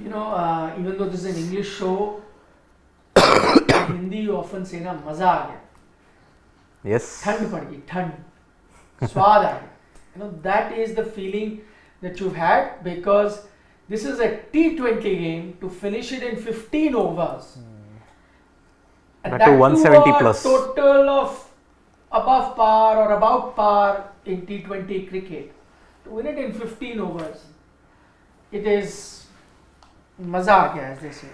Even though this is an English show, in Hindi you often say na maza aa gaya. Yes. Thand pad gayi, thand. Swad aa gaya. That is the feeling that you've had, because this is a T20 game to finish it in 15 overs. And That too 170 plus. Total of above par or about par in T20 cricket. To win it in 15 overs, it is maza aa gaya, as they say.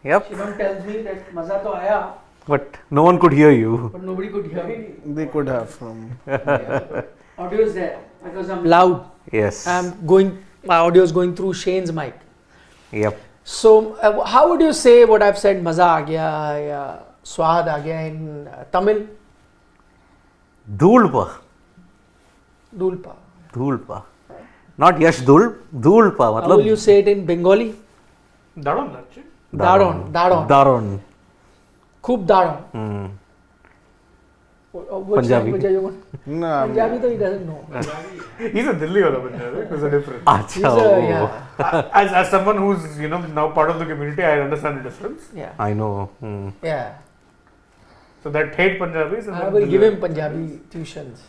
Yep. Shivam tells me that maza to aaya, But no one could hear you. but nobody could hear me. They could have from. Audio is there because I'm loud. Yes. My audio is going through Shane's mic. Yep. So, how would you say what I've said, maza aa gaya, ya swad aa gaya in Tamil? Dhulpa. Dulpa. Dhulpa. Not Yash Dhulpa. How will you say it in Bengali? Daron, actually. Daron. Daron. Khub daron. Which Punjabi. language are you on? No, Punjabi, though he doesn't know. He's a Delhi wala Punjabi. There's a difference. He's yeah. As someone who's now part of the community, I understand the difference. Yeah. I know. Yeah. So that hate Punjabis. And I then will Delhi. give him Punjabi tuitions.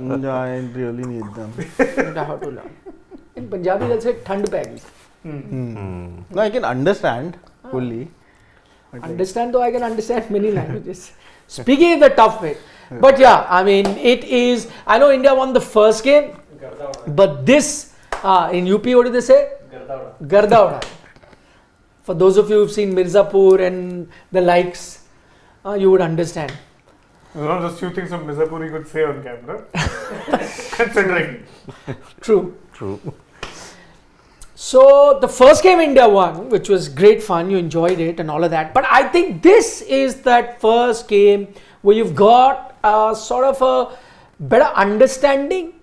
no, I really need them. I have to learn. In Punjabi, they'll say thand pegi. No, I can understand fully. But like- Understand, though I can understand many languages. Speaking is the tough way. But yeah, I mean, it is. I know India won the first game, but this in UP, what did they say? Garda uda. For those of you who've seen Mirzapur and the likes, you would understand. Just few things from Mirzapur you could say on camera. Considering. True. True. So the first game India won, which was great fun, you enjoyed it and all of that. But I think this is that first game where you've got a sort of a better understanding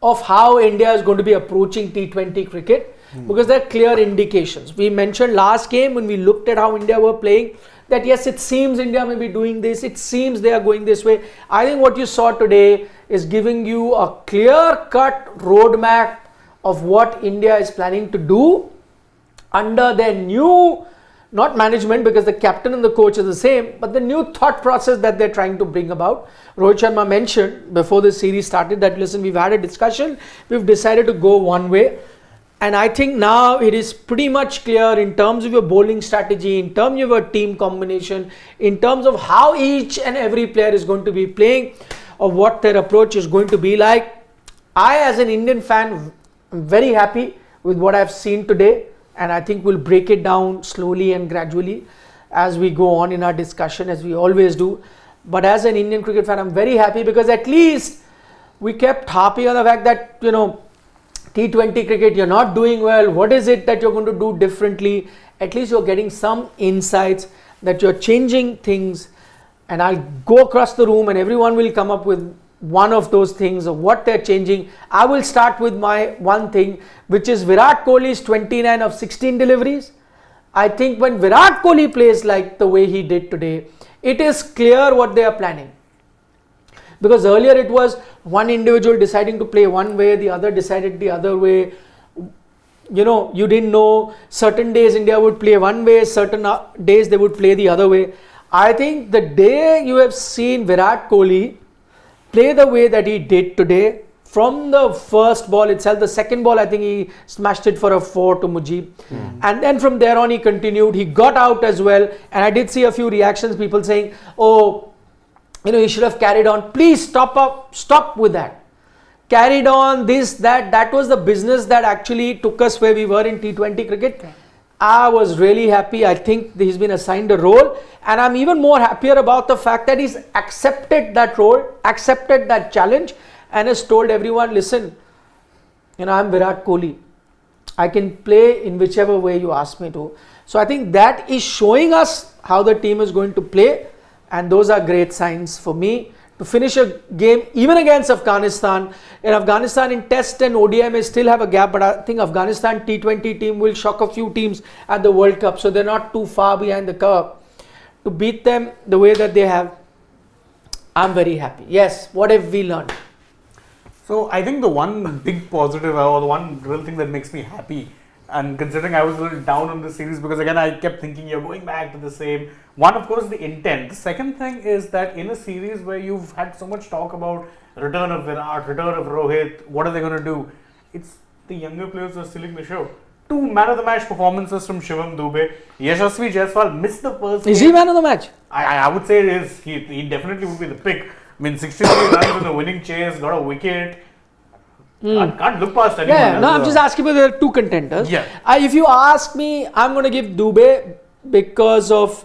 of how India is going to be approaching T20 cricket, because there are clear indications. We mentioned last game when we looked at how India were playing that yes, it seems India may be doing this, it seems they are going this way. I think what you saw today is giving you a clear-cut roadmap of what India is planning to do under their new, not management because the captain and the coach are the same, but the new thought process that they're trying to bring about. Rohit Sharma mentioned before the series started that listen, we've had a discussion, we've decided to go one way, and I think now it is pretty much clear in terms of your bowling strategy, in terms of your team combination, in terms of how each and every player is going to be playing or what their approach is going to be like. I as an Indian fan, I'm very happy with what I've seen today, and I think we'll break it down slowly and gradually as we go on in our discussion, as we always do. But as an Indian cricket fan, I'm very happy because at least we kept harping on the fact that, T20 cricket, you're not doing well. What is it that you're going to do differently? At least you're getting some insights that you're changing things, and I'll go across the room and everyone will come up with one of those things of what they're changing. I will start with my one thing, which is Virat Kohli's 29 of 16 deliveries. I think when Virat Kohli plays like the way he did today, it is clear what they are planning. Because earlier it was one individual deciding to play one way, the other decided the other way. You didn't know certain days India would play one way, certain days they would play the other way. I think the day you have seen Virat Kohli play the way that he did today, from the first ball itself, the second ball I think he smashed it for a 4 to Mujib, and then from there on he continued, he got out as well, and I did see a few reactions, people saying, he should have carried on. Please stop with that. Carried on, this, that was the business that actually took us where we were in T20 cricket. I was really happy. I think he's been assigned a role, and I'm even more happier about the fact that he's accepted that role, accepted that challenge, and has told everyone, listen, I'm Virat Kohli. I can play in whichever way you ask me to. So I think that is showing us how the team is going to play, and those are great signs for me. To finish a game even against Afghanistan, in Test and ODI may still have a gap, but I think Afghanistan T20 team will shock a few teams at the World Cup, so they're not too far behind the curve. To beat them the way that they have, I'm very happy. Yes, what have we learned? So I think the one big positive or the one real thing that makes me happy And considering I was a little down on this series because again I kept thinking you're going back to the same. One, of course, the intent. The second thing is that in a series where you've had so much talk about return of Virat, return of Rohit, what are they going to do? It's the younger players who are stealing the show. 2 man of the match performances from Shivam Dube. Yashasvi Jaiswal missed the first Is game. he man of the match? I would say it is. He definitely would be the pick. I mean, 63 runs in the winning chase, got a wicket. Can't look past anyone. Yeah, else. no, I'm just asking whether there are 2 contenders. Yeah. If you ask me, I'm going to give Dube because of,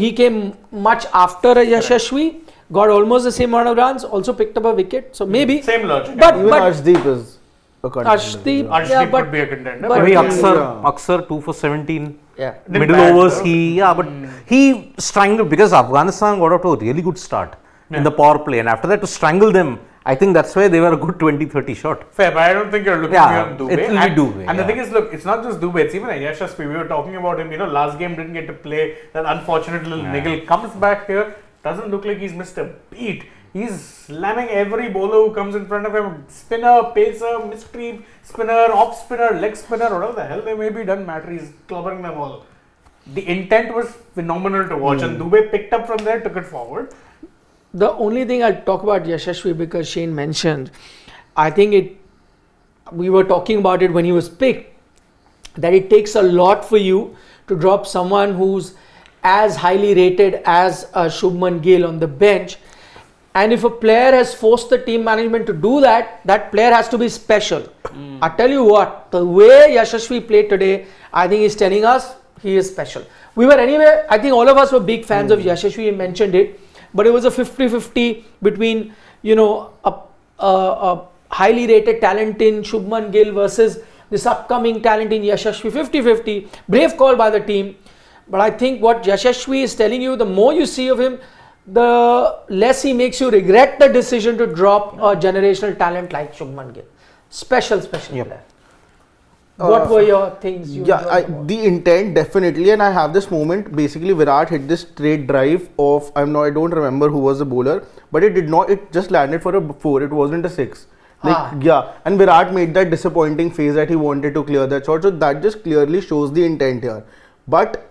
he came much after Yashasvi, got almost the same amount of runs, also picked up a wicket. So maybe. Same logic. But- Even Arshdeep is a contender. Arshdeep, Yeah. Arshdeep but- could be a contender. but- Maybe Yeah. Axar 2 for 17. Yeah. Didn't Middle bat, overs, though. but he strangled because Afghanistan got out to a really good start in the power play, and after that to strangle them, I think that's why they were a good 20-30 shot. Fair, but I don't think you're looking Yeah, beyond Dube. it will be and, Dube, and the yeah. thing is, look, it's not just Dube, it's even Yashasvi. We were talking about him, last game didn't get to play. That unfortunate little niggle comes back here, doesn't look like he's missed a beat. He's slamming every bowler who comes in front of him. Spinner, pacer, miscreep, spinner, off spinner, leg spinner, whatever the hell they may be, doesn't matter. He's clobbering them all. The intent was phenomenal to watch, and Dube picked up from there, took it forward. The only thing I'll talk about Yashasvi because Shane mentioned, I think we were talking about it when he was picked, that it takes a lot for you to drop someone who's as highly rated as Shubman Gill on the bench. And if a player has forced the team management to do that, that player has to be special. I tell you what, the way Yashasvi played today, I think he's telling us he is special. We were anyway, I think all of us were big fans of Yashasvi, he mentioned it. But it was a 50-50 between, a highly rated talent in Shubman Gill versus this upcoming talent in Yashasvi. 50-50. Brave call by the team. But I think what Yashasvi is telling you, the more you see of him, the less he makes you regret the decision to drop a generational talent like Shubman Gill. Special player. What were your things you enjoyed about? The intent definitely, and I have this moment. Basically, Virat hit this straight drive of I don't remember who was the bowler, but it did not. It just landed for a 4. It wasn't a 6. And Virat made that disappointing face that he wanted to clear that shot. So that just clearly shows the intent here. But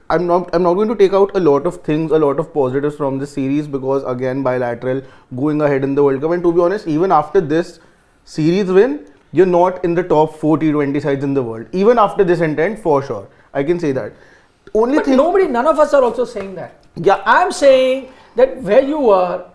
I'm not going to take out a lot of things, a lot of positives from this series because again bilateral, going ahead in the World Cup, and to be honest, even after this series win, you're not in the top 4 T20 sides in the world. Even after this intent, for sure. I can say that. But none of us are also saying that. Yeah. I'm saying that where you are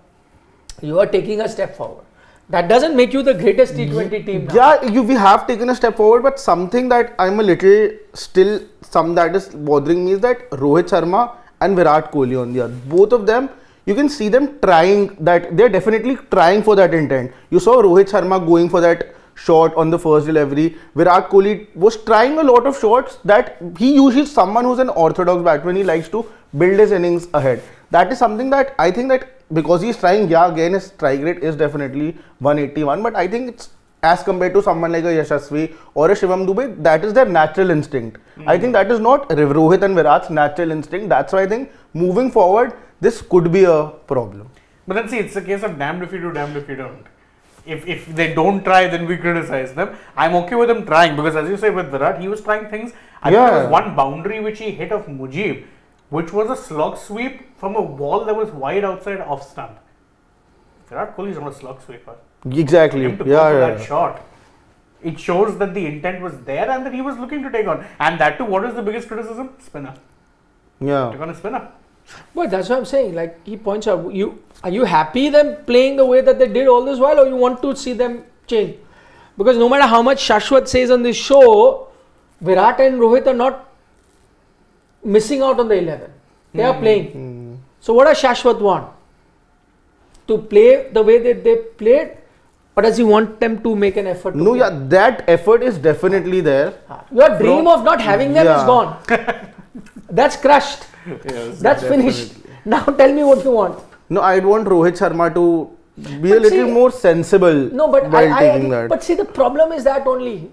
taking a step forward. That doesn't make you the greatest T20 team now. Yeah, we have taken a step forward, but something that I'm a little still, that is bothering me is that Rohit Sharma and Virat Kohli on the other. Both of them, you can see them trying that. They're definitely trying for that intent. You saw Rohit Sharma going for that shot on the first delivery. Virat Kohli was trying a lot of shots that he usually someone who's an orthodox batsman. He likes to build his innings ahead. That is something that I think that because he's trying, again his strike rate is definitely 181, but I think it's as compared to someone like a Yashasvi or a Shivam Dube, that is their natural instinct. I think that is not Rohit and Virat's natural instinct. That's why I think moving forward, this could be a problem. But then see, it's a case of damned if you do, damned if you don't. If they don't try, then we criticize them. I'm okay with them trying because as you say with Virat, he was trying things. I think there was one boundary which he hit of Mujib, which was a slog sweep from a ball that was wide outside off stump. Virat Kohli is not a slog sweeper. Exactly. For him to go for that shot, it shows that the intent was there and that he was looking to take on. And that too, what is the biggest criticism? Spinner. Yeah. Took on a spinner. But that's what I'm saying. Like he points out, are you happy them playing the way that they did all this while, or you want to see them change? Because no matter how much Shashwat says on this show, Virat and Rohit are not missing out on the 11. They are playing. So what does Shashwat want? To play the way that they played, or does he want them to make an effort? No, yeah, that effort is definitely there. Your dream of not having them is gone. That's crushed. Yes, That's finished. Now tell me what you want. No, I'd want Rohit Sharma to be But a little see- more sensible No, but while I taking agree. that. But see, the problem is that only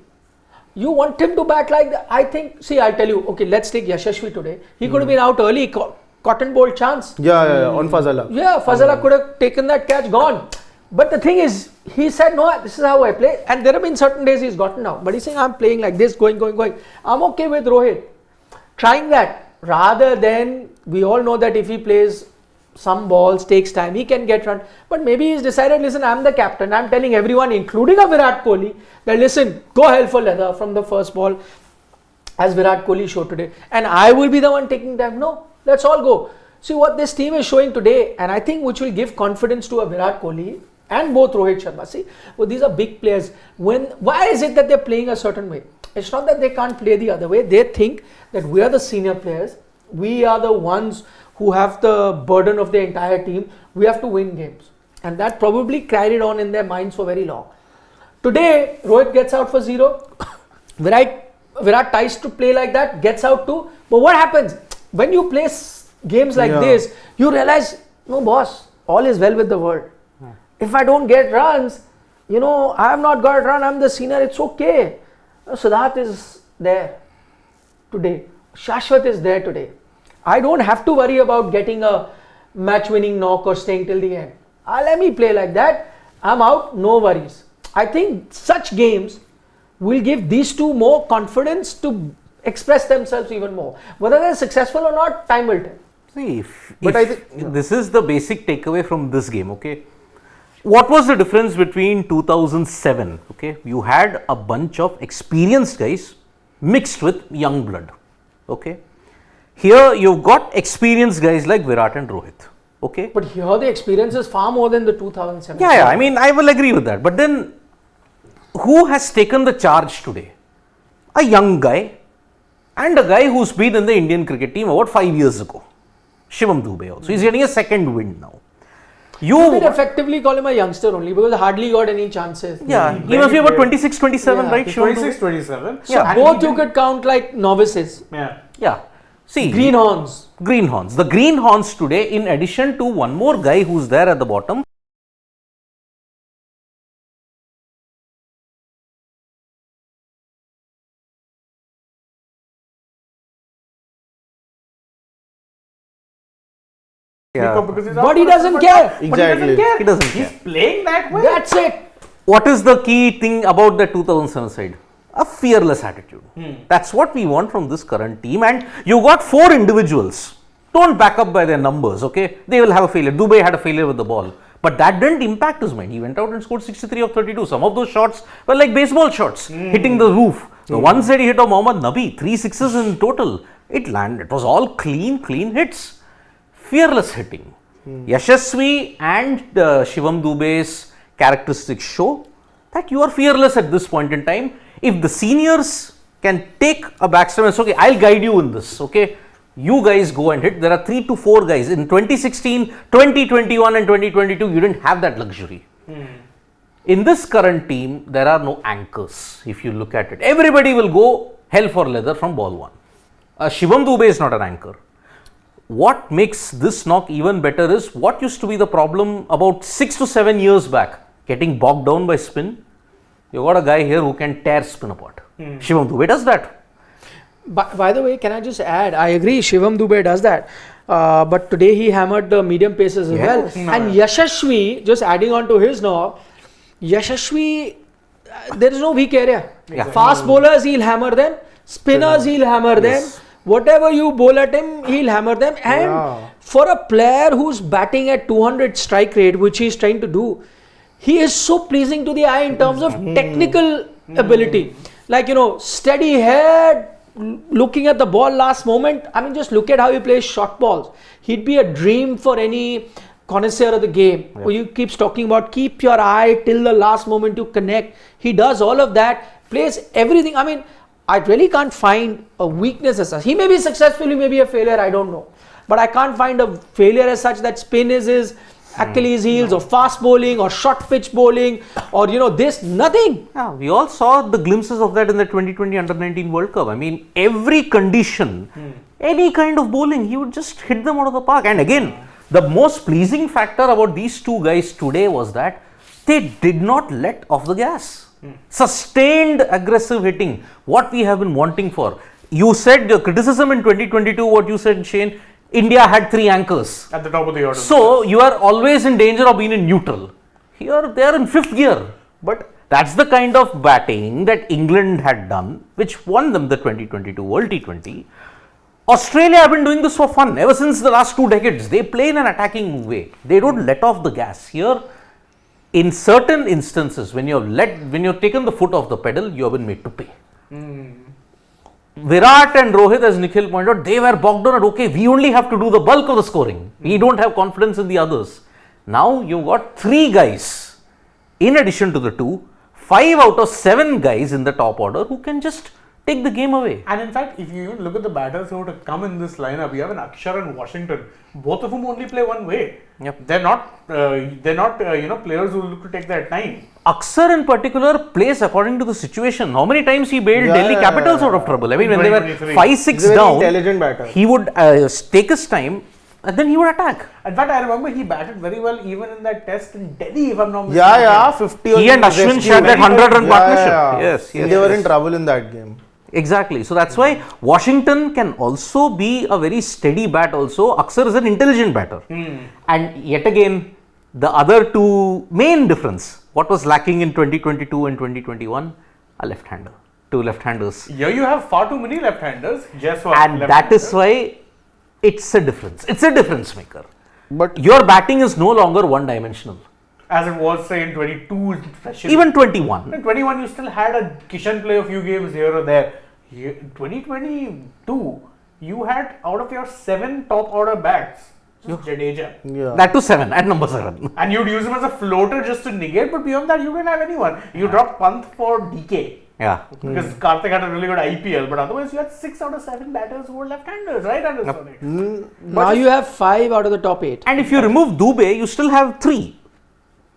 you want him to bat like that. I think. See, I'll tell you. Okay, let's take Yashasvi today. He could have been out early. Cotton ball chance. Yeah, on Fazala. Yeah, Fazala could have taken that catch, gone. But the thing is, he said, no, this is how I play. And there have been certain days he's gotten out. But he's saying, I'm playing like this, going. I'm okay with Rohit trying that. Rather than, we all know that if he plays some balls, takes time, he can get run. But maybe he's decided, listen, I'm the captain. I'm telling everyone, including a Virat Kohli, that listen, go hell for leather from the first ball, as Virat Kohli showed today. And I will be the one taking time. No, let's all go. See what this team is showing today, and I think which will give confidence to a Virat Kohli and both Rohit Sharma. See, well, these are big players. Why is it that they're playing a certain way? It's not that they can't play the other way. They think that we are the senior players. We are the ones who have the burden of the entire team. We have to win games. And that probably carried on in their minds for very long. Today, Rohit gets out for 0. Virat tries to play like that, gets out too. But what happens? When you play games like this, you realize, no boss, all is well with the world. If I don't get runs, I have not got a run, I'm the senior, it's okay. Siddharth is there today. Shashwat is there today. I don't have to worry about getting a match-winning knock or staying till the end. Let me play like that. I'm out, no worries. I think such games will give these two more confidence to express themselves even more. Whether they're successful or not, time will tell. See, I think this is the basic takeaway from this game, okay? What was the difference between 2007? Okay, you had a bunch of experienced guys mixed with young blood. Okay, here you've got experienced guys like Virat and Rohit. Okay, but here the experience is far more than the 2007. Yeah, I mean, I will agree with that. But then, who has taken the charge today? A young guy and a guy who's been in the Indian cricket team about 5 years ago. Shivam Dube also. He's getting a second wind now. You would effectively call him a youngster only because hardly got any chances. Yeah, he must be about 26, 27, right? 26, 27. So both you could count like novices. Yeah. See, greenhorns. The greenhorns today, in addition to one more guy who's there at the bottom. But he doesn't care. Exactly. He doesn't care. He's playing that way. That's it. What is the key thing about the 2007 side? A fearless attitude. That's what we want from this current team. And you got 4 individuals. Don't back up by their numbers, okay? They will have a failure. Dube had a failure with the ball. But that didn't impact his mind. He went out and scored 63 of 32. Some of those shots were like baseball shots, hitting the roof. The one side he hit of Mohammad Nabi, 3 sixes in total. It landed. It was all clean hits. Fearless hitting. Yashasvi and Shivam Dube's characteristics show that you are fearless at this point in time. If the seniors can take a batsman and say, okay, I'll guide you in this, okay? You guys go and hit. There are 3 to 4 guys. In 2016, 2021 and 2022, you didn't have that luxury. In this current team, there are no anchors, if you look at it. Everybody will go hell for leather from ball 1. Shivam Dube is not an anchor. What makes this knock even better is what used to be the problem about 6 to 7 years back, getting bogged down by spin. You got a guy here who can tear spin apart. Shivam Dube does that. By the way, can I just add, I agree, Shivam Dube does that. But today he hammered the medium paces as well. And Yashasvi, just adding on to his knock, Yashasvi, there is no weak area. Fast bowlers, he'll hammer them. Spinners, he'll hammer them. Whatever you bowl at him, he'll hammer them. And for a player who's batting at 200 strike rate, which he's trying to do, he is so pleasing to the eye in terms of technical ability. Like, steady head, looking at the ball last moment. I mean, just look at how he plays short balls. He'd be a dream for any connoisseur of the game. Who you keeps talking about, keep your eye till the last moment to connect. He does all of that, plays everything. I mean, I really can't find a weakness as such. He may be successful, he may be a failure, I don't know. But I can't find a failure as such that spin is his Achilles heels or fast bowling or short pitch bowling or this, nothing. Yeah, we all saw the glimpses of that in the 2020 Under-19 World Cup. I mean, every condition, any kind of bowling, he would just hit them out of the park. And again, the most pleasing factor about these two guys today was that they did not let off the gas. Sustained aggressive hitting, what we have been wanting for. You said the criticism in 2022, what you said, Shane, India had 3 anchors at the top of the order. So you are always in danger of being in neutral. Here they are in 5th gear. But That's the kind of batting that England had done, which won them the 2022 World T20. Australia have been doing this for fun ever since the last 2 decades. They play in an attacking way. They don't let off the gas. Here, in certain instances, when you've taken the foot off the pedal, you have been made to pay. Virat and Rohit, as Nikhil pointed out, they were bogged down at, okay, we only have to do the bulk of the scoring. We don't have confidence in the others. Now you've got 3 guys, in addition to the 2, 5 out of 7 guys in the top order who can just take the game away. And in fact, if you even look at the batters who have come in this lineup, you have an Axar and Washington, both of whom only play one way. Yep. They're not players who look to take their time. Axar in particular plays according to the situation. How many times he bailed Delhi Capitals out of trouble? I mean, when they were 5-6 he's a very down, intelligent batter. he would take his time and then he would attack. In fact, I remember he batted very well even in that test in Delhi, if I'm not mistaken. Yeah, 50. He and Ashwin shared that 100-run partnership. Yes. They were in trouble in that game. Exactly. So that's why Washington can also be a very steady bat also. Axar is an intelligent batter. And yet again, the other 2 main difference, what was lacking in 2022 and 2021? A left-hander. 2 left-handers. Here you have far too many left-handers. Jaiswal, And that is why it's a difference. It's a difference maker. But Your batting is no longer one-dimensional. As it was, say, in 22 especially. Even 21. In 21, you still had a Kishan play a few games here or there. Here, 2022, you had out of your 7 top order bats, just Jadeja. yeah. That to 7 at number 7. And you'd use him as a floater just to negate, but beyond that, you didn't have anyone. You dropped Pant for DK. Yeah. Because Karthik had a really good IPL, but otherwise you had 6 out of 7 batters who were left-handers, right? Now you have 5 out of the top 8. And if you remove Dube, you still have 3.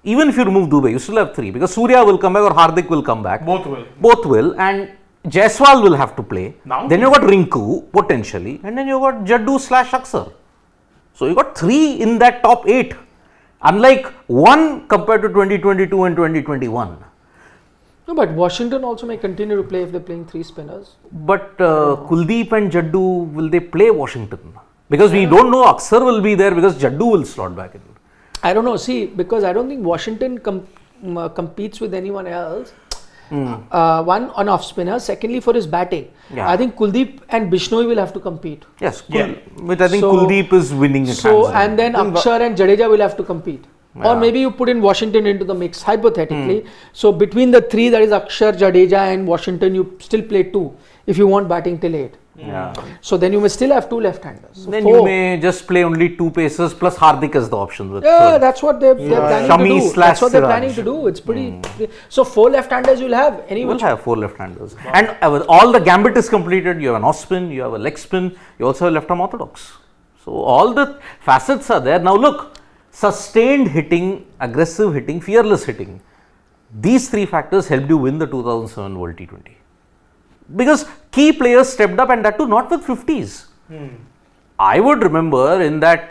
Even if you remove Dube, you still have 3 because Surya will come back or Hardik will come back. Both will. Both will, and Jaiswal will have to play. Now? Then you got Rinku potentially, and then you got Jaddu/Axar. So you got 3 in that top 8. Unlike 1 compared to 2022 and 2021. No, but Washington also may continue to play if they're playing 3 spinners. But Kuldeep and Jaddu, will they play Washington? Because we don't know Axar will be there because Jaddu will slot back in. I don't know. See, because I don't think Washington competes with anyone else. One, on off spinner. Secondly, for his batting. Yeah. I think Kuldeep and Bishnoi will have to compete. Yes, Yeah. but I think So- Kuldeep is winning it. So, hands down. and then Axar and Jadeja will have to compete. Yeah. Or maybe you put in Washington into the mix, hypothetically. So, between the 3, that is Axar, Jadeja and Washington, you still play 2 if you want batting till 8. Yeah. So, then you may still have 2 left-handers. So Then 4. you may just play only 2 pacers plus Hardik as the option. With Yeah, third. that's what they're planning Shami to do. slash That's what they're Siraj. planning to do. It's pretty. So 4 left-handers you'll have. You will Anyone? have 4 left-handers. And with all the gambit is completed. You have an off spin, you have a leg spin, you also have left-arm orthodox. So all the facets are there. Now look, sustained hitting, aggressive hitting, fearless hitting. These 3 factors helped you win the 2007 World T20. Because key players stepped up, and that too not with 50s. I would remember in that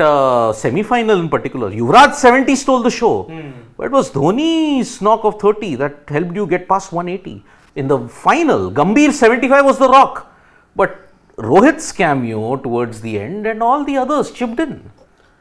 semi-final in particular, Yuvraj 70 stole the show. But it was Dhoni's knock of 30 that helped you get past 180. In the final, Gambhir 75 was the rock. But Rohit's cameo towards the end and all the others chipped in.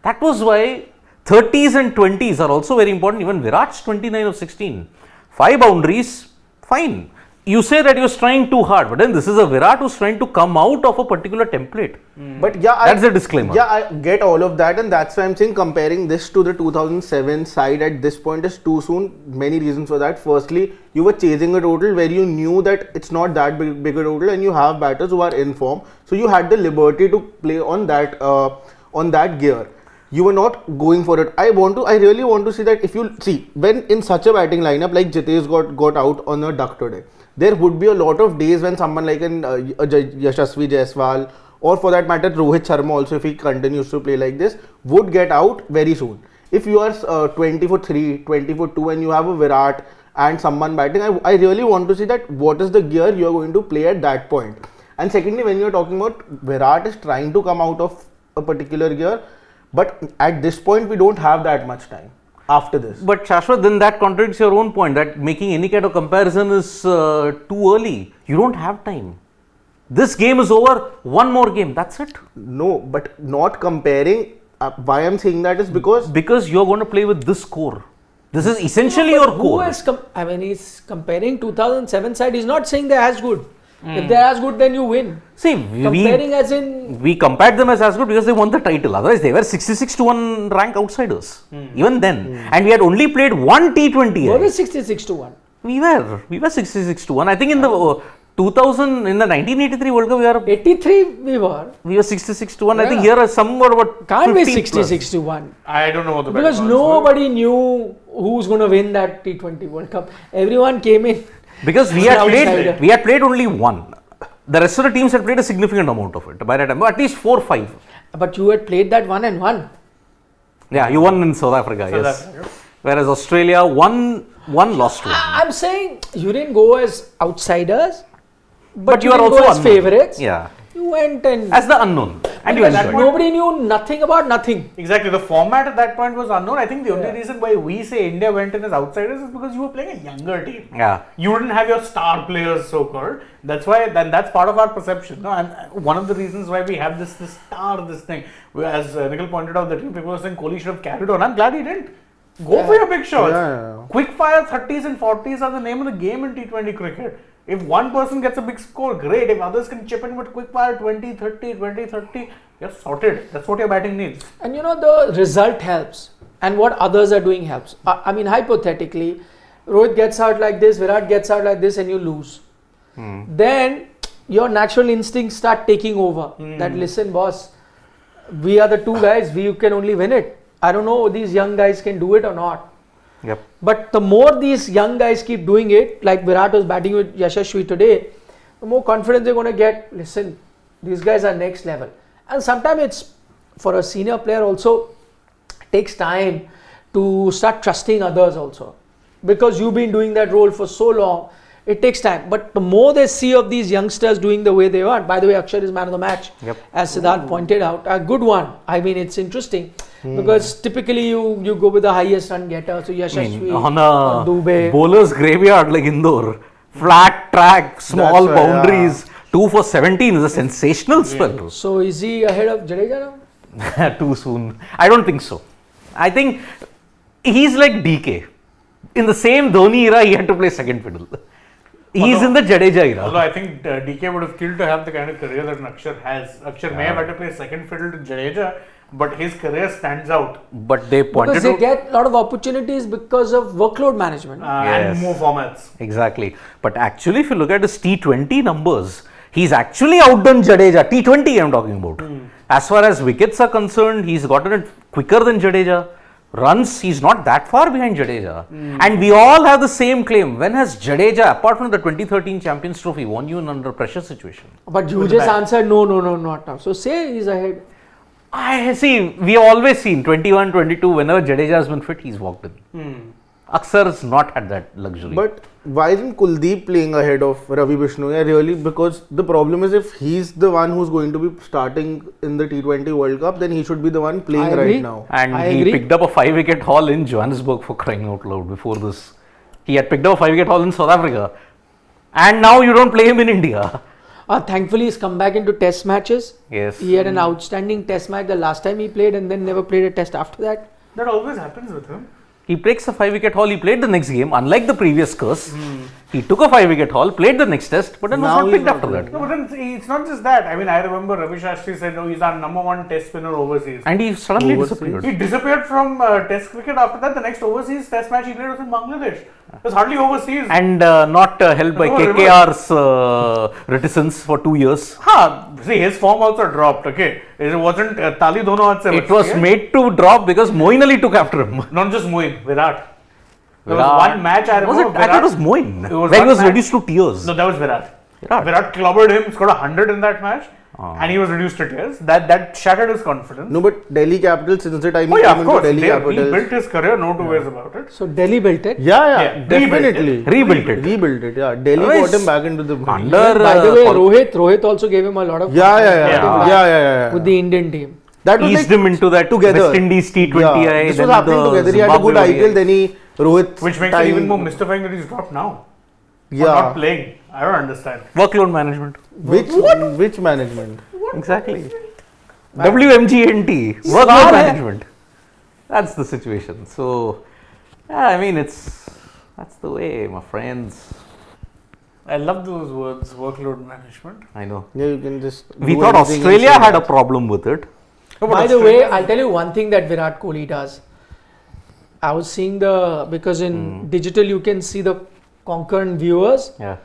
That was why 30s and 20s are also very important. Even Virat's 29 of 16. 5 boundaries, fine. You say that he was trying too hard, but then this is a Virat who's trying to come out of a particular template. But yeah, That's a disclaimer. Yeah, I get all of that, and that's why I'm saying comparing this to the 2007 side at this point is too soon. Many reasons for that. Firstly, you were chasing a total where you knew that it's not that big a total, and you have batters who are in form, so you had the liberty to play on that gear. You were not going for it. I really want to see that if you see when in such a batting lineup like Jitesh got out on a duck today. There would be a lot of days when someone like Yashasvi Jaiswal, or for that matter Rohit Sharma also, if he continues to play like this, would get out very soon. If you are 20 for 3, 20 for 2 and you have a Virat and someone batting, I really want to see that what is the gear you are going to play at that point. And secondly, when you are talking about Virat is trying to come out of a particular gear, but at this point we don't have that much time after this. But Shashwat, then that contradicts your own point that making any kind of comparison is too early. You don't have time. This game is over, one more game, that's it. No, but not comparing. Why I'm saying that is because Because you're going to play with this score. This is essentially No, your but core. Who is I mean, he's comparing 2007 side. He's not saying they're as good. If they're as good, then you win. See, Comparing as in we compared them as good because they won the title. Otherwise, they were 66 to 1 rank outsiders. Even then. And we had only played one T20I. what is 66 to 1? We were 66 to 1. I think in the 1983 World Cup, 83 we were. 66 to 1. I think Yeah. here is somewhat about Can't be 50 66 to 1. I don't know what the Because betting odds were. nobody knew who's going to win that T20 World Cup. Everyone came in. Because we As had an played, outsider. we had played only one. The rest of the teams had played a significant amount of it by that time, at least 4 or 5. But you had played that 1 and 1. Yeah, you won in South Africa, South yes. Africa. Whereas Australia won, lost one. I'm saying you didn't go as outsiders, but you you are didn't also go as unknown. favorites. Yeah, You went and as the unknown, and you because enjoyed. nobody knew nothing about nothing. Exactly. The format at that point was unknown. I think the only Yeah. reason why we say India went in as outsiders is because you were playing a younger team. Yeah, You didn't have your star players, so called. That's why. That's part of our perception. No, and one of the reasons why we have this thing. As Nikhil pointed out, that people were saying Kohli should have carried on. I'm glad he didn't. Go for your big shots. Yeah. Quick fire 30s and 40s are the name of the game in T20 cricket. If one person gets a big score, great. If others can chip in with quick fire 20, 30, 20, 30, you're sorted. That's what your batting needs. And the result helps, and what others are doing helps. I mean, hypothetically, Rohit gets out like this, Virat gets out like this, and you lose. Then your natural instincts start taking over. That listen, boss, we are the two guys. We can only win it. I don't know these young guys can do it or not. yep. But the more these young guys keep doing it, like Virat was batting with Yashasvi today, the more confidence they're going to get. Listen, these guys are next level. And sometimes it's for a senior player also takes time to start trusting others also. Because you've been doing that role for so long, it takes time. But the more they see of these youngsters doing the way they want, by the way, Axar is man of the match, Yep. as Siddharth pointed out, a good one. I mean, it's interesting. Because typically you go with the highest run getter, so Yashasvi, On a Dube. bowler's graveyard like Indore, flat track, small That's right, boundaries, 2 for 17 is a sensational spell. So is he ahead of Jadeja now? Too soon. I don't think so. I think he's like DK. In the same Dhoni era, he had to play second fiddle. He's in the Jadeja Although era. I think DK would have killed to have the kind of career that Akshar has. Akshar may have had to play second fiddle to Jadeja, but his career stands out But they pointed Because they to... get a lot of opportunities because of workload management. and Yes. more formats. Exactly. But actually, if you look at his T20 numbers, he's actually outdone Jadeja. T20 I'm talking about. As far as wickets are concerned, he's gotten it quicker than Jadeja. Runs, he's not that far behind Jadeja. And we all have the same claim. When has Jadeja, apart from the 2013 Champions Trophy, won you in under pressure situation? But you With just that. answered no, not now. So say he's ahead. I see, we have always seen 21, 22, whenever Jadeja has been fit, he's walked in. Axar has not had that luxury. But why isn't Kuldeep playing ahead of Ravi Bishnoi? Really, because the problem is if he's the one who's going to be starting in the T20 World Cup, then he should be the one playing I agree. right now. And I he agree. picked up a 5-wicket haul in Johannesburg, for crying out loud, before this. He had picked up a 5-wicket haul in South Africa. And now you don't play him in India. Thankfully, he's come back into test matches. Yes. He had an outstanding test match the last time he played and then never played a test after that. That always happens with him. He breaks a 5-wicket haul, he played the next game, unlike the previous curse. He took a 5-wicket haul, played the next test, but then was Now not he's picked not after playing. that. No, but then it's not just that. I mean, I remember Ravi Shastri said, "Oh, he's our number one test spinner overseas." And he suddenly Overseas. disappeared. He disappeared from test cricket after that. The next overseas test match he played was in Bangladesh. It was hardly overseas. And not held by No, KKR's reticence for 2 years. See, his form also dropped, okay? It wasn't Tali dono haath se It was bachti hai. made to drop because Moeen Ali took after him. Not just Moeen, Virat. There was Virat. one match I Was remember. it? I thought it was Moeen. It was When he one was match- reduced to tears. No, that was Virat. Virat. Virat clobbered him, scored 100 in that match, and he was reduced to tears. That shattered his confidence. No, but Delhi Capitals, since the time Oh he yeah, came of into course. Delhi He Capitals. built his career, no two ways about it. So Delhi built it. Yeah, Yeah, definitely. Rebuilt it. Rebuilt it, yeah. Delhi Otherwise, got him back into the Under By the way, Paul- Rohit also gave him a lot of Yeah. with the Indian team. That was eased like him into that together. West Indies T20I. Yeah, this then was happening the together. He had a good Zimbabwe IPL, then he Rohit. Which makes it even more mystifying that he's dropped now. Or Yeah. not playing. I don't understand. Workload management. Which management? Exactly. WMGNT. Svar Workload hai. management. That's the situation. So, I mean, that's the way, my friends. I love those words, workload management. I know. Yeah, you can just. We do thought anything Australia inside had a that. problem with it. No, but By the Australia- way, I'll tell you one thing that Virat Kohli does. I was seeing because in digital you can see the concurrent viewers. Yeah.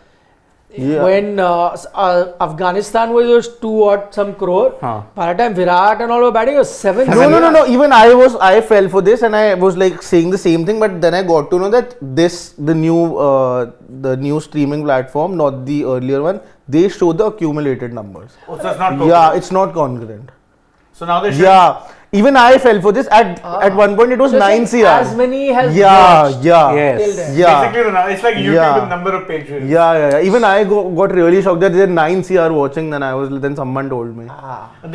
Yeah. When Afghanistan was 2 or some crore, Huh. by the time Virat and all were batting, it was 7. No. Even I fell for this, and I was like saying the same thing. But then I got to know that the new streaming platform, not the earlier one, they show the accumulated numbers. Oh, so it's not Yeah, it's not congruent. So now they should. Yeah, even I fell for this. At one point, it was So 9 it's CR. as many has Yeah, watched yeah. Yes. till then. Yeah. Basically, it's like YouTube Yeah. with number of pages. Yeah. Even I got really shocked that there are 9 CR watching. Then someone told me.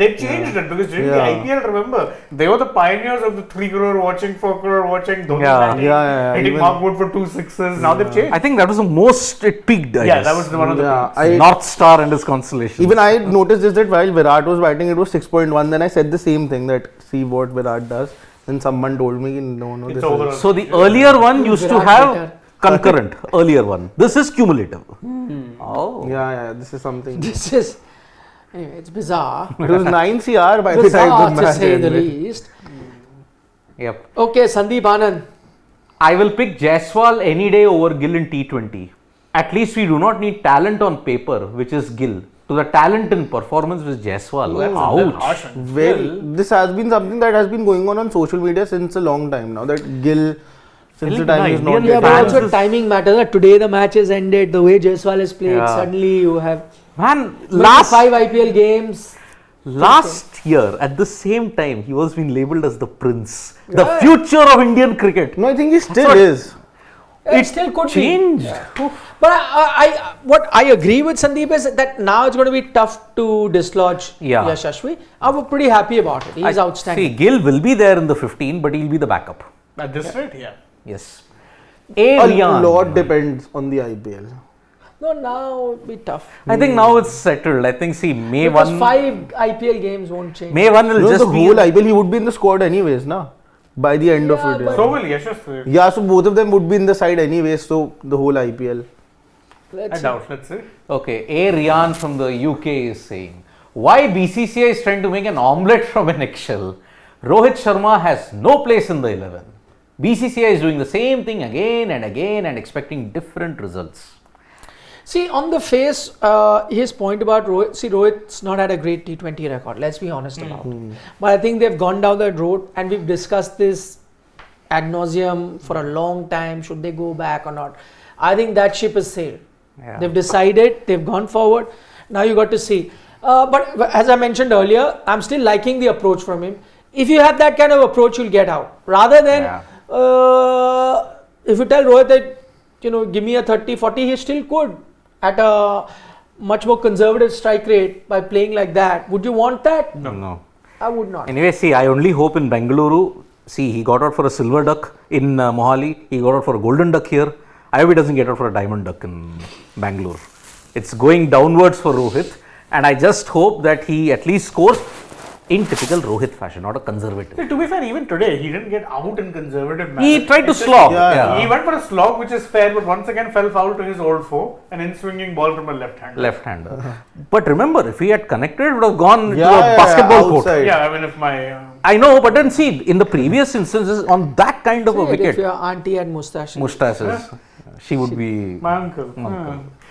They changed it because during Yeah. the IPL, remember, they were the pioneers of the 3 crore watching, 4 crore watching, Dhoni Yeah. batting, Yeah, hitting even- Mark Wood for 2 sixes. Now they've changed. I think that was the most it peaked. I Yeah, guess. that was one of the Yeah, peaks. North Star and his constellation. Even I noticed this that while Virat was batting, it was 6.1. Then I said the same thing that see what Virat does. Then someone told me, no, It's this over. is. So the earlier one used to Virat have better. concurrent. Earlier one. This is cumulative. Oh. Yeah, this is something. This is, anyway, it's bizarre. It was 9 CR by the time Bizarre the to match say the ended. least. Yep. Okay, Sandeep Anand. I will pick Jaiswal any day over Gill in T20. At least we do not need talent on paper, which is Gill. To the talent in performance with Jaiswal. That's Ouch. harsh. This has been something that has been going on social media since a long time now. That Gill, since the Gill, time is not Indian Yeah, but fans also is- timing matters. Today the match has ended. The way Jaiswal has played, Yeah. suddenly you have Man, maybe last 5 IPL games. year at the same time he was being labelled as the prince, the Yeah. future of Indian cricket. No, I think he still what- is. It still could Changed. be. But what I agree with Sandeep is that now it's going to be tough to dislodge Yeah. Yashasvi. I'm pretty happy about it. He's outstanding. See, Gill will be there in the 15, but he'll be the backup. At this rate, yeah. Yes. A Rian. lot depends on the IPL. No, now it'll be tough. I think now it's settled. I think May Because 1. 5 IPL games won't change. May 1 will No, just the be whole IPL, he would be in the squad anyways, na? By the end of Yeah, it. but- So will Yashasvi. Yeah, so both of them would be in the side anyways, so the whole IPL. Let's I see. doubt. Let's see. Okay, A. Rian from the UK is saying, why BCCI is trying to make an omelette from an eggshell? Rohit Sharma has no place in the 11. BCCI is doing the same thing again and again and expecting different results. See, on the face, his point about Rohit, Rohit's not had a great T20 record, let's be honest about it. But I think they've gone down that road and we've discussed this ad nauseum for a long time. Should they go back or not? I think that ship has sailed. Yeah. They've decided, they've gone forward. Now you got to see. But as I mentioned earlier, I'm still liking the approach from him. If you have that kind of approach, you'll get out. Rather than, if you tell Rohit that, give me a 30-40, he still could at a much more conservative strike rate by playing like that. Would you want that? No. I would not. Anyway, see, I only hope in Bengaluru. See, he got out for a silver duck in Mohali. He got out for a golden duck here. I hope he doesn't get out for a diamond duck in Bangalore. It's going downwards for Rohit. And I just hope that he at least scores in typical Rohit fashion, not a conservative. See, to be fair, even today, he didn't get out in conservative manner. He tried to It's just- slog. Yeah. He went for a slog, which is fair, but once again fell foul to his old foe, an in-swinging ball from a left hand. Left-hander. But remember, if he had connected, it would have gone to Yeah, a basketball court. outside. Yeah, I mean, if my I know, but then see, in the previous instances, on that kind of a If wicket, your auntie had mustache. mustaches, she would be. my uncle.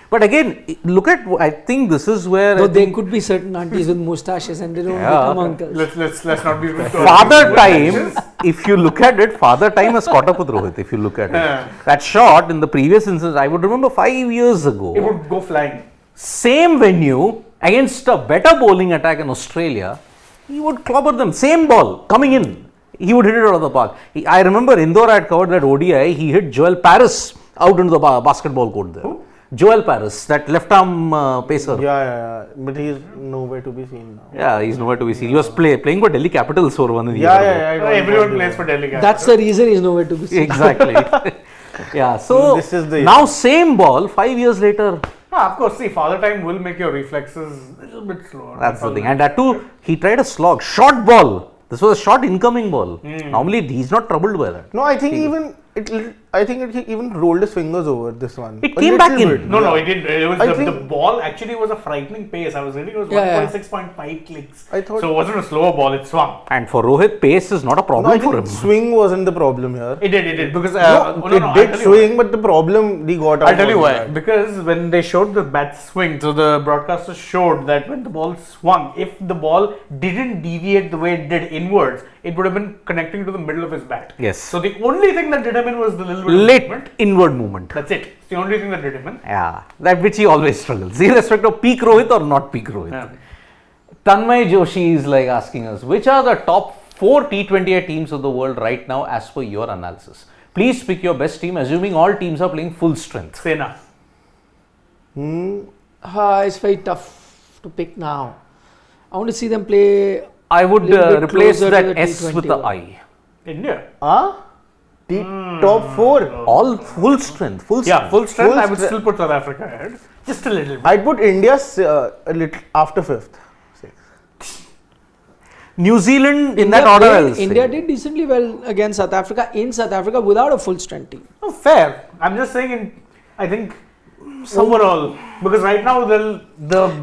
But again, look at, I think this is where Though I there think could be certain aunties with mustaches and they don't Yeah. become uncles. Let's not be Father Time, if you look at it, Father Time has caught up with Rohit, if you look at Yeah. it. That shot in the previous instance, I would remember 5 years It ago, would go flying. same venue, against a better bowling attack in Australia, he would clobber them, same ball, coming in. He would hit it out of the park. I remember Indore had covered that ODI, he hit Joel Paris out into the basketball court there. Who? Joel Paris, that left arm pacer. Yeah. But he's nowhere to be seen now. Yeah, he's nowhere to be seen. He was playing for Delhi Capitals for one year Yeah, ago. I don't Everyone know. plays for Delhi. That's the reason he's nowhere to be seen. Exactly. Yeah, so This is the- now same ball 5 years later. Of course, see, Father Time will make your reflexes a little bit slower. That's the thing. And that too, he tried a slog, short ball. This was a short incoming ball. Normally, he's not troubled by that. No, I think even I think he even rolled his fingers over this one. It A came back little in. bit. No, it didn't. It was I the think- ball actually was a frightening pace. I was reading it was Yeah, yeah. 1.6.5 clicks. I thought- so it wasn't a slower ball, it swung. And for Rohit, pace is not a No, problem I for him. think swing wasn't the problem here. It did. Because No, no, it I'll did tell you swing, but the problem he got out. I'll tell you was why. that. Because when they showed the bat swing, so the broadcaster showed that when the ball swung, if the ball didn't deviate the way it did inwards, it would have been connecting to the middle of his bat. Yes. So the only thing that did him in was the little bit of Late movement. inward movement. That's it. It's the only thing that did him in. Yeah, that which he always struggles, irrespective of peak Rohit or not peak Rohit. Yeah. Tanmay Joshi is like asking us, which are the top 4 T20I teams of the world right now as per your analysis? Please pick your best team, assuming all teams are playing full strength. Sena. It's very tough to pick now. I want to see them play. I would Little bit replace closer to that the S T20 with the one. I. India. Top 4. All full strength, full Yeah, strength. full strength. Full I would stre- still put South Africa ahead. Just a little bit. I'd put India a little after 5th. New Zealand in India that order. played- I'll say. India did decently well against South Africa in South Africa without a full strength team. Oh, fair. I'm just saying, I think overall, because right now the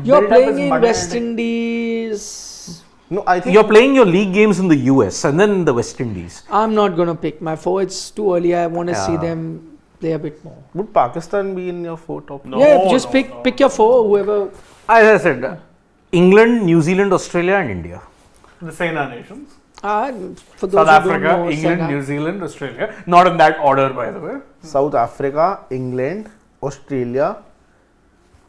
You're build-up playing is in muddied. West Indies. No, I think You're playing your league games in the US and then in the West Indies. I'm not going to pick my four. It's too early. I want to see Yeah. them play a bit more. Would Pakistan be in your 4 top? No, yeah, just no, pick no. pick your four. Whoever. As I said, England, New Zealand, Australia, and India. The Sena nations. For those South who Africa, don't know, England, Sena. New Zealand, Australia. Not in that order, by the way. South Africa, England, Australia,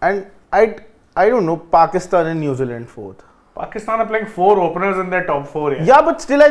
and I don't know, Pakistan and New Zealand 4th. Pakistan are playing 4 openers in their top 4. Yeah, but still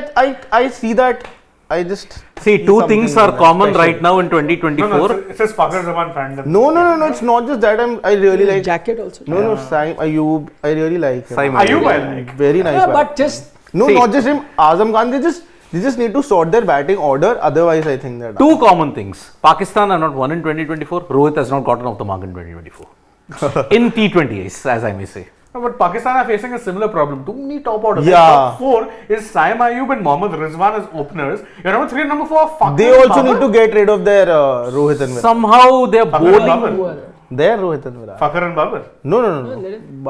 I see that. I just See, two something things are like common special. right now in No, 2024. it says Pakar Zaman fandom. No, it's not just that. I really like. Jacket also. No, Saim Ayub. I really like him. Saim Ayub I like. Very nice. Yeah, guy. but just No, See. not just him. Azam Khan. They just need to sort their batting order. Otherwise, I think that. Two common things. Pakistan are not won in 2024. Rohit has not gotten off the mark in 2024. In T20Is, as I may say. No, but Pakistan are facing a similar problem. Too many top orders. Yeah. Their top 4 is Saim Ayub and Mohammad Rizwan as openers. Your number 3 and number 4 are Fakhr They and also Babar. need to get rid of their Rohit and Virat. Somehow they're Fakhr and bowling. Babar. who are there? Their Rohit and Virat. Fakhr and Babar. No.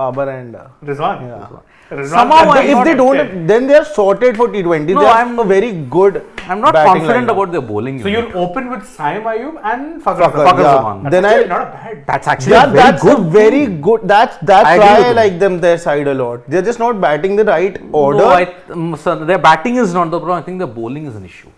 Babar and. Rizwan. Yeah. Rizwan. Somehow Rizwan If not they don't, active. then they are sorted for T20. No, they are I'm- a very good. I'm not batting confident lineup. about their bowling. So unit. you'll open with Saim Ayub and Fakhr Fakhr, Zaman. yeah. Zaman. That's Then actually I. not a bad. That's actually Yeah, a very that's good. a very good. That's I agree why with I you. like them their side a lot. They're just not batting the right order. No, so their batting is not the problem. I think their bowling is an issue.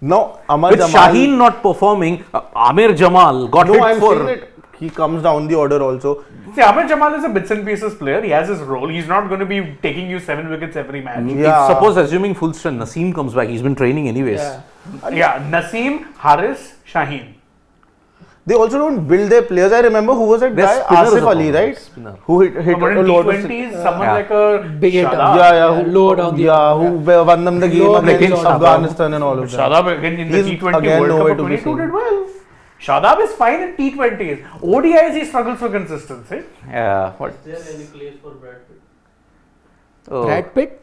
No, Amar With Jamal. Shaheen not performing, Amir Jamal got No, hit I'm for. saying that he comes down the order also. See, Ahmed Jamal is a bits and pieces player. He has his role. He's not going to be taking you 7 wickets every match. Yeah. Suppose assuming full strength, Naseem comes back. He's been training anyways. Yeah. Yeah, Naseem, Haris, Shaheen. They also don't build their players. I remember who was that Their guy? spinner is Asif a Ali, problem. right? Spinner. Who hit But a in lot of. T20s, someone Yeah. like a Big hitter. Shadab. Yeah, low down the who won them the game Low against against Afghanistan and all of that. Shadab again in the He's T20 again World nowhere Cup of to be 22 seen. did well. Shadab is fine in T20s. ODIs he struggles for consistency. Yeah. What? Oh, Brad Pitt.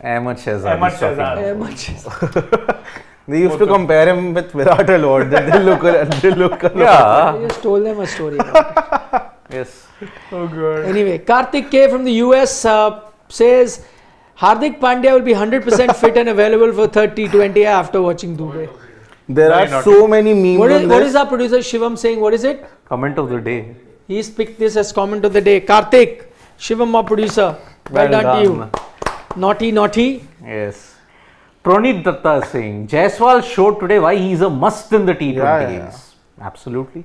Ahmed Shahzad. Ahmed is talking Shahzad. about. Much. They used to compare him with Virat a lot. They look a lot. Yeah. I just told them a story. About it. Yes. Oh god. Anyway, Karthik K from the US says Hardik Pandya will be 100% fit and available for third T20 after watching Dube. There Very are naughty. so many memes What on is this. our producer Shivam saying? What is it? Comment of the day. He's picked this as comment of the day. Karthik, Shivam, our producer. Well done to you. Naughty. Yes. Pranit Datta is saying Jaiswal showed today why he's a must in the T20s. Yeah. Absolutely.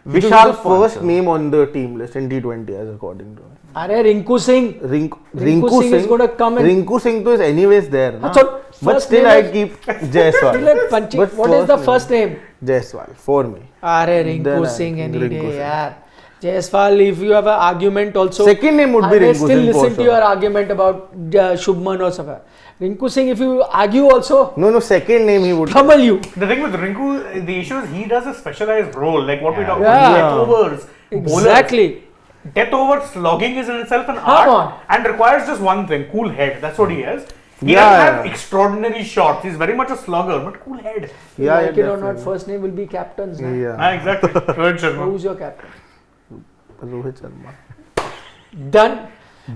Which is Vishal the first Panchal. name on the team list in T20 as according to me. Are Rinku Singh. Rinku Singh is gonna come in. Rinku Singh is anyways there. Na? So, But first still name I'd is- keep Jaiswal. But what is the name? first name? Jaiswal for me. Are Then Rinku I Singh think any Rinku day, Singh. yaar. Jaiswal, if you have an argument also. Second name would I be may Rinku still Singh for listen to sure. your argument about Shubman or something. Rinku Singh, if you argue also, No, second name he would. trouble you. The thing with Rinku, the issue is he does a specialized role, like what we talk Yeah. about death overs, bowlers. Exactly. Death over slogging is in itself an Come art on. and requires just one thing: cool head. That's what he has. He doesn't have extraordinary shots. He's very much a slugger, but cool head. Yeah, like it or not, definitely. first name will be captains. Now. Yeah. Exactly. Rohit Sharma. Who's your captain? Rohit Sharma. Done.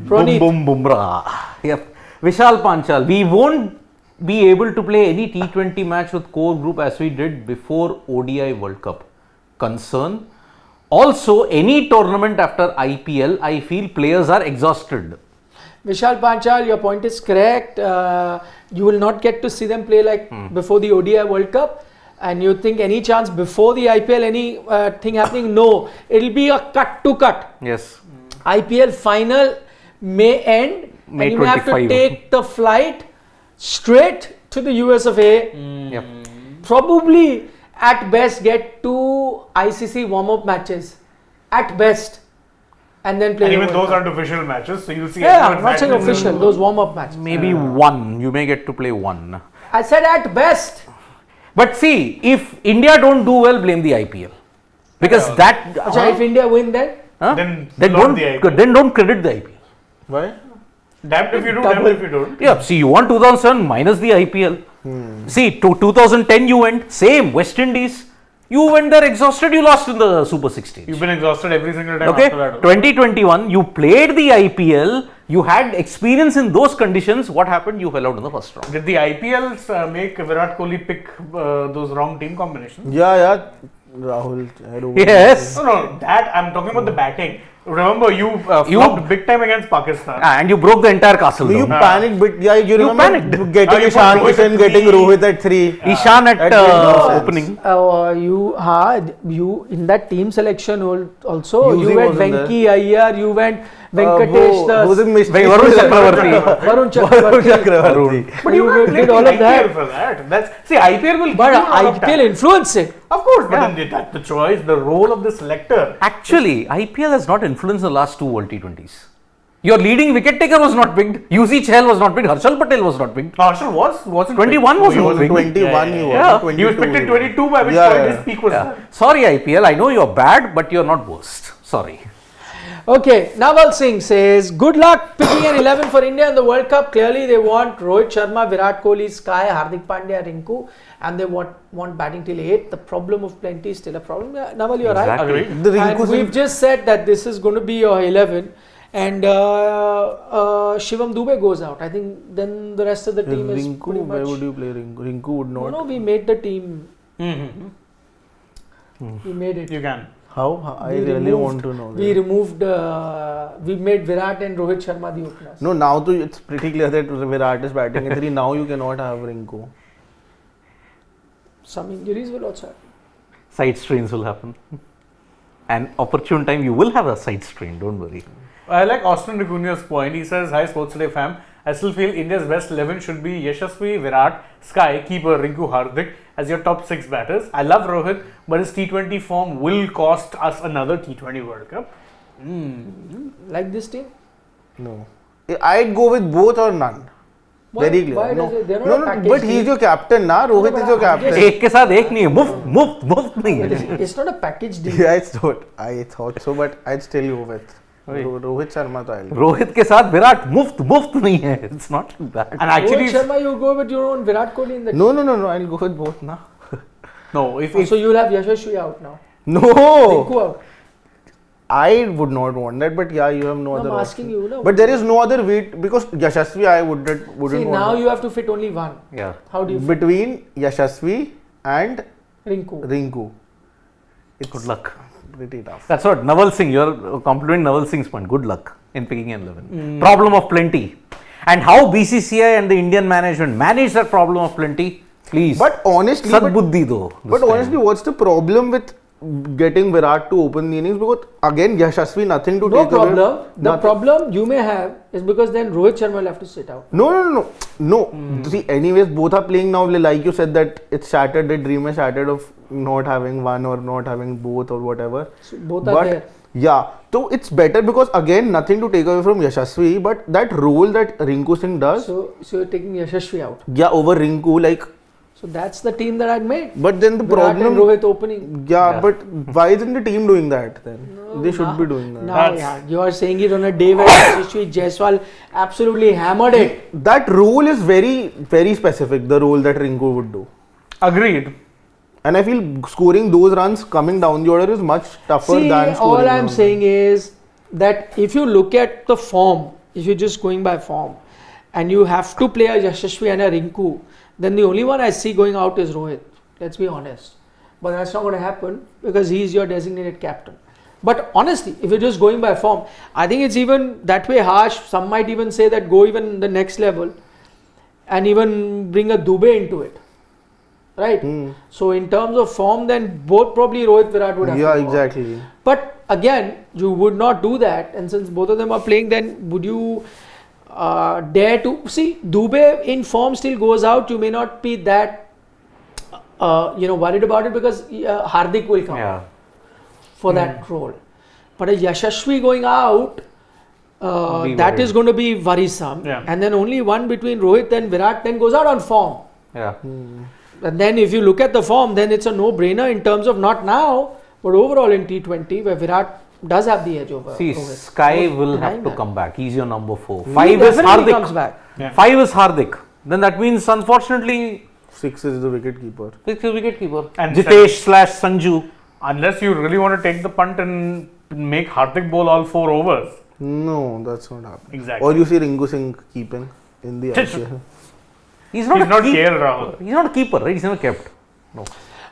Pranit. Boom, boom, Bumrah. Yep. Vishal Panchal, we won't be able to play any T20 match with core group as we did before ODI World Cup. Concern. Also, any tournament after IPL, I feel players are exhausted. Vishal Panchal, your point is correct. You will not get to see them play like before the ODI World Cup. And you think any chance before the IPL, any thing happening? No. It'll be a cut to cut. Yes. IPL final may end. May and you may have to 25. take the flight straight to the US of A. Yep. Probably at best get 2 ICC warm-up matches. At best. And then play And the even World those Cup. aren't official matches, so you'll see. Yeah, everyone I'm not saying badminton. official. Those warm-up matches. Maybe one. You may get to play one. I said at best. But see, if India don't do well, blame the IPL. Because that. Acha, if India win then? Huh? Then Then not don't, the IPL. then don't credit the IPL. Why? Damned if you do, damned if you don't. Yeah, see, you won 2007 minus the IPL. See, to 2010 you went, same, West Indies. You went there exhausted, you lost in the Super 16. You've been exhausted every single time Okay, after that. 2021, you played the IPL, you had experience in those conditions. What happened? You fell out in the first round. Did the IPLs make Virat Kohli pick those wrong team combinations? Yeah. Rahul. Yes. No, that I'm talking about the batting. Remember, you flopped big time against Pakistan. And you broke the entire castle You down. panicked, but yeah, you remember panicked. getting You put Ishan Rohit Kishan, at getting 3. Rohit at 3. Ishan at That made no sense. opening. You in that team selection also, Yuzi you went wasn't there. Venki Iyer, you went Venkatesh, Who was it? Varun Chakravarti. Varun Chakravarti. Chakravarti. But you can't did blame all the of IPL that. for that. That's see, IPL will But give you a lot of IPL time. influenced it. Of course, but then that's the choice, the role of the selector. Actually, IPL has not influenced the last 2 World T20s. Your leading wicket taker was not picked. UC Chahal was not picked. Harshal Patel was not picked. Marshall wasn't 21 picked. was He not wasn't picked. 21 Yeah, he yeah, was. yeah. 22 He was picked at 22, by which Yeah, point yeah. his peak was Yeah. done. Sorry, IPL. I know you're bad, but you're not worst. Sorry. Okay, Naval Singh says, good luck picking an 11 for India in the World Cup. Clearly, they want Rohit Sharma, Virat Kohli, Sky, Hardik Pandya, Rinku, and they want batting till 8. The problem of plenty is still a problem. Yeah, Naval, you're right. Exactly. Agreed. The And Rinku we've Singh, just said that this is going to be your 11 and Shivam Dube goes out. I think then the rest of the team is Rinku, pretty where much... would you play Rinku? Rinku would not. No, we made the team. Mm-hmm. We made it. You can. How? I We really removed- want to know. We that. removed, we made Virat and Rohit Sharma the openers. No, now to, it's pretty clear that Virat is batting at 3. Now you cannot have Rinku. Some injuries will also happen. Side strains will happen. And opportune time, you will have a side strain. Don't worry. I like Austin Acunha's point. He says, hi Sports Day fam. I still feel India's best 11 should be Yashasvi, Virat, Sky, keeper Rinku, Hardik as your top 6 batters. I love Rohit, but his T20 form will cost us another T20 World Cup. Like this team? No. I'd go with both or none. Why- Very clear. why no, does it- they're not no, a no, package but he's deal. your captain, na? Rohit but is your I'm just- captain. एक के साथ एक नहीं है मुफ्त नहीं है It's not a package deal. Yeah, it's not. I thought so, but I'd still go with Rohit Sharma. To I'll go. Rohit के साथ विराट मुफ्त नहीं है. It's not that. And actually, Rohit Sharma, you go with your own Virat Kohli in the No, I'll go with both, na? no, if So you'll have Yashasvi out now. No! Rinku out. I would not want that, but yeah, you have no No, other I'm option. asking you, no? But there is no other way because Yashasvi I wouldn't See, want now that. you have to fit only one. Yeah. How do you fit Between Yashasvi and Rinku? Rinku. It's Good luck. pretty tough. That's what Naval Singh. You're complimenting Naval Singh's point. Good luck in picking an 11. Problem of plenty. And how BCCI and the Indian management manage that problem of plenty? Please. But honestly, Sadbuddhi though. but honestly, what's the problem with getting Virat to open the innings? Because again, Yashasvi nothing to No take away. problem. The Nothing. problem you may have is because then Rohit Sharma will have to sit out. No. See, anyways, both are playing now. Like you said, that it's shattered. The dream is shattered of not having one or not having both or whatever. So both are there. Yeah, so it's better because again, nothing to take away from Yashasvi, but that role that Rinku Singh does, So you're taking Yashasvi out. yeah, over Rinku, like So So that's the team that I'd made. But then the Virat and problem, Rohit opening. yeah, but why isn't the team doing that then? They should be doing that. Now, yeah, you are saying it on a day where Yashasvi Jaiswal absolutely hammered it. That role is very, very specific, the role that Rinku would do. Agreed. And I feel scoring those runs coming down the order is much tougher See, than scoring. all I'm them. saying is that if you look at the form, if you're just going by form, and you have to play a Yashasvi and a Rinku, then the only one I see going out is Rohit. Let's be honest. But that's not going to happen because he's your designated captain. But honestly, if you're just going by form, I think it's even that way harsh. Some might even say that go even the next level and even bring a Dube into it. Right? So in terms of form, then both probably Rohit Virat would have Yeah, to go. exactly. But again, you would not do that. And since both of them are playing, then would you dare to see Dube in form still goes out? You may not be that worried about it because Hardik will come for that role. But a Yashasvi going out, that is going to be worrisome. Yeah. And then only one between Rohit and Virat then goes out on form. Yeah. And then if you look at the form, then it's a no-brainer in terms of not now, but overall in T20 where Virat does have the edge over See, Rohit. Sky No will have denying to that. come back. He's your number 4. He 5 is definitely Hardik. comes back. Yeah. 5 is Hardik. Then that means, unfortunately, 6 is the wicket keeper. 6 is wicketkeeper. And Jitesh / Sanju. Unless you really want to take the punt and make Hardik bowl all 4 overs. No, that's not happening. Exactly. Or you see Rinku Singh keeping in the IPL. He's not He's a not keeper. KL Rahul. He's not a keeper, right? He's never kept. No.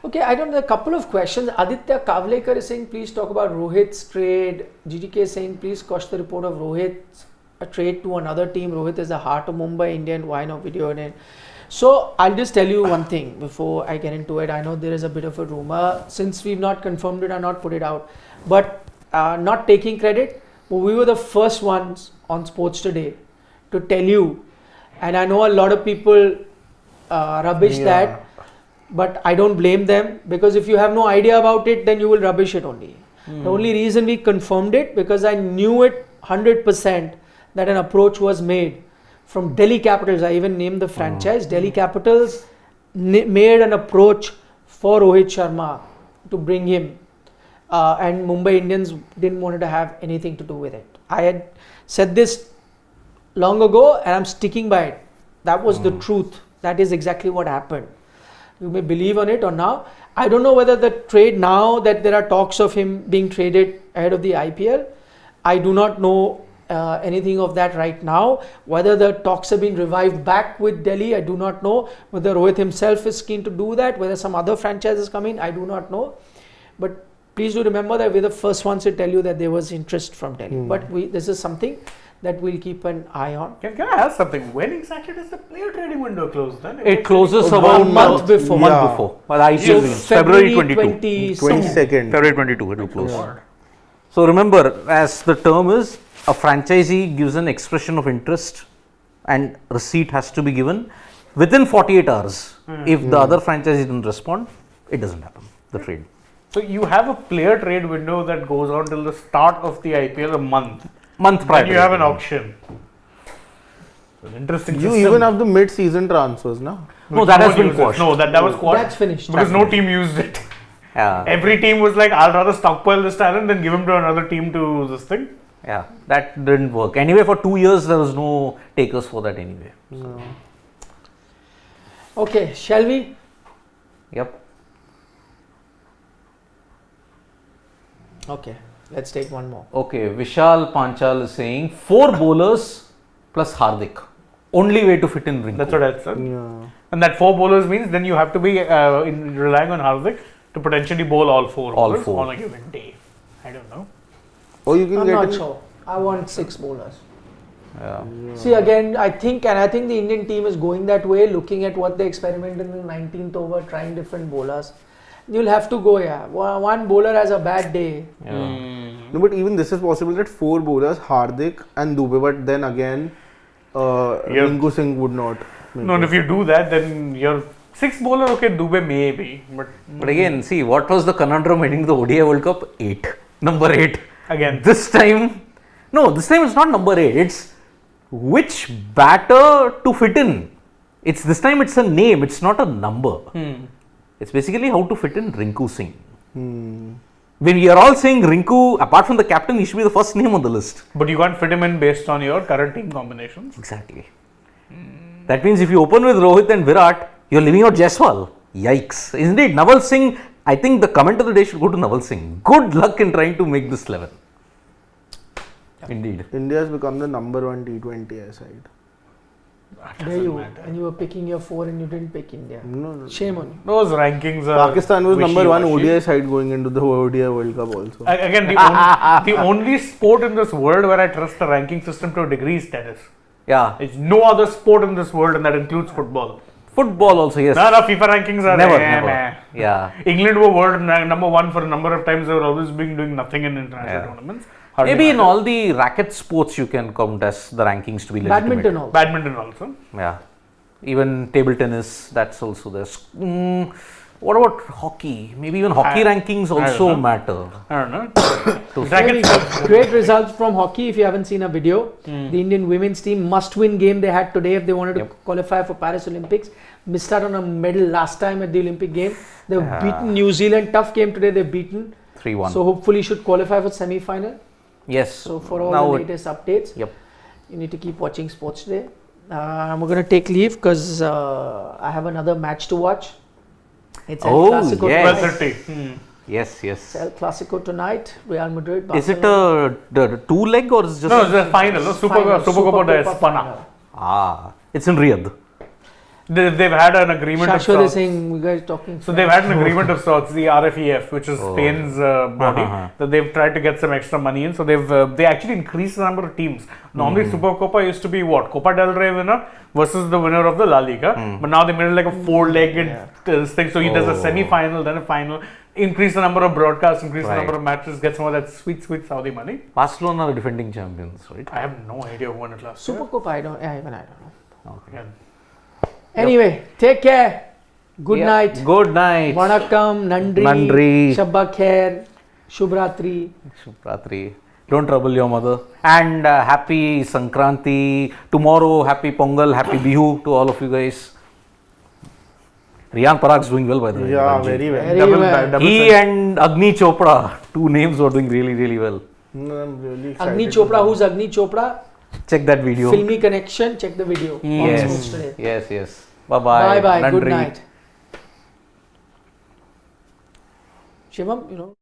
Okay, I don't know. A couple of questions. Aditya Kavlekar is saying, please talk about Rohit's trade. GTK is saying, please quash the report of Rohit's a trade to another team. Rohit is the heart of Mumbai Indian. Why no video in it? So I'll just tell you one thing before I get into it. I know there is a bit of a rumor. Since we've not confirmed it, I'll not put it out. But not taking credit, but we were the first ones on Sports Today to tell you. And I know a lot of people rubbish that. But I don't blame them because if you have no idea about it, then you will rubbish it only. The only reason we confirmed it because I knew it 100% that an approach was made from Delhi Capitals. I even named the franchise. Delhi Capitals made an approach for Rohit Sharma to bring him, and Mumbai Indians didn't want to have anything to do with it. I had said this long ago, and I'm sticking by it. That was the truth. That is exactly what happened. You may believe on it or not. I don't know whether the trade now that there are talks of him being traded ahead of the IPL. I do not know anything of that right now. Whether the talks have been revived back with Delhi, I do not know. Whether Rohit himself is keen to do that, whether some other franchises come in, I do not know. But please do remember that we're the first ones to tell you that there was interest from Delhi. But this is something that we'll keep an eye on. Can I ask something? When exactly does the player trading window close then? It closes Oh, about 1 month before. Month Yeah. before. Well, IPL So begins. February 22. 22nd. February 22 it will close. So remember, as the term is, a franchisee gives an expression of interest and receipt has to be given within 48 hours. If the other franchisee didn't respond, it doesn't happen, the trade. So you have a player trade window that goes on till the start of the IPL, a month. Month prior. Then you to have that. an auction. An interesting You system. even have the mid-season transfers now. No, that No has one been used it. quashed. No, that was quashed. That's finished. Because no team used it. Yeah. Every team was like, I'll rather stockpile this talent than give him to another team to this thing. Yeah, that didn't work. Anyway, for 2 years, there was no takers for that anyway. Okay, shall we? Yep. Okay, let's take one more. Okay, Vishal Panchal is saying 4 bowlers plus Hardik. Only way to fit in Rinku. That's what I said. Yeah. And that 4 bowlers means then you have to be relying on Hardik to potentially bowl all 4 All overs 4. on a given day. I don't know. Or you can I'm get not in- sure. I want 6 bowlers. Yeah. See again, I think the Indian team is going that way, looking at what they experimented in the 19th over, trying different bowlers. You'll have to go, yeah. One bowler has a bad day. No, but even this is possible that 4 bowlers, Hardik and Dube, but then again, Rinku Singh would not. make No, and it. if you do that, then your 6 bowler, okay, Dube maybe, but But again, see, what was the conundrum ending the ODI World Cup? 8. Number 8. again, This time it's not number 8. It's which batter to fit in. It's this time it's a name, it's not a number. It's basically how to fit in Rinku Singh. When we are all saying Rinku, apart from the captain, he should be the first name on the list. But you can't fit him in based on your current team combinations. Exactly. That means if you open with Rohit and Virat, you're leaving out Jaiswal. Yikes. Indeed, Naval Singh, I think the comment of the day should go to Naval Singh. Good luck in trying to make this 11. Indeed. India has become the number 1 T20I side. There you and you were picking your 4 and you didn't pick India. No. Shame on you. Those rankings are Pakistan was number 1 wishy-washy. ODI side going into the ODI World Cup also. Again, the only sport in this world where I trust the ranking system to a degree is tennis. Yeah. There's no other sport in this world, and that includes football. Football also, yes. No, FIFA rankings are Never. Yeah. England were world number 1 for a number of times. They were always been doing nothing in international tournaments. Hardly Maybe in matter. all the racket sports you can count as the rankings to be legitimate. Badminton also. Badminton also. Yeah. Even table tennis, that's also there. What about hockey? Maybe even hockey rankings also matter. I don't know. Rackets. Great results from hockey. If you haven't seen a video, the Indian women's team must-win game they had today if they wanted to qualify for Paris Olympics. Missed out on a medal last time at the Olympic game. They've beaten New Zealand. Tough game today. They've beaten. 3-1. So hopefully should qualify for semi-final. Yes. So for all Now the latest updates, Yep. you need to keep watching Sports Today. We're going to take leave because I have another match to watch. It's El Clasico yes. tonight. 12:30. Yes, yes. It's El Clasico tonight. Real Madrid. Is it Barcelona. the two leg or is it just? No, it's the final. No? Supercopa de España. final. It's in Riyadh. They've had an agreement of Shashwat is sorts. saying, you guys talking. So they've had an agreement of sorts, the RFEF, which is Spain's body, that they've tried to get some extra money in. So they actually increased the number of teams. Normally, Supercopa used to be what? Copa del Rey winner versus the winner of the La Liga. But now they made it like a four-legged thing. So there's a semi-final, then a final. Increase the number of broadcasts, increase the number of matches, get some of that sweet, sweet Saudi money. Barcelona are the defending champions, right? I have no idea who won it last year. Supercopa, I don't know. Yeah. Anyway, take care. Good night. Good night. Vanakkam, Nandri. Shabba Khair, Shubhratri. Shubhratri. Don't trouble your mother. And happy Sankranti. Tomorrow, happy Pongal, happy Bihu to all of you guys. Riyan Parag's doing well, by the way. Yeah, Ranji. very well. Very well. He and Agni Chopra, two names were doing really, really well. No, I'm really excited. Agni Chopra, who's Agni Chopra? Check that video. Filmy Connection, check the video. on Sports Today. Yes. Bye-bye. Bye-bye, good Nandri. night. Shivam,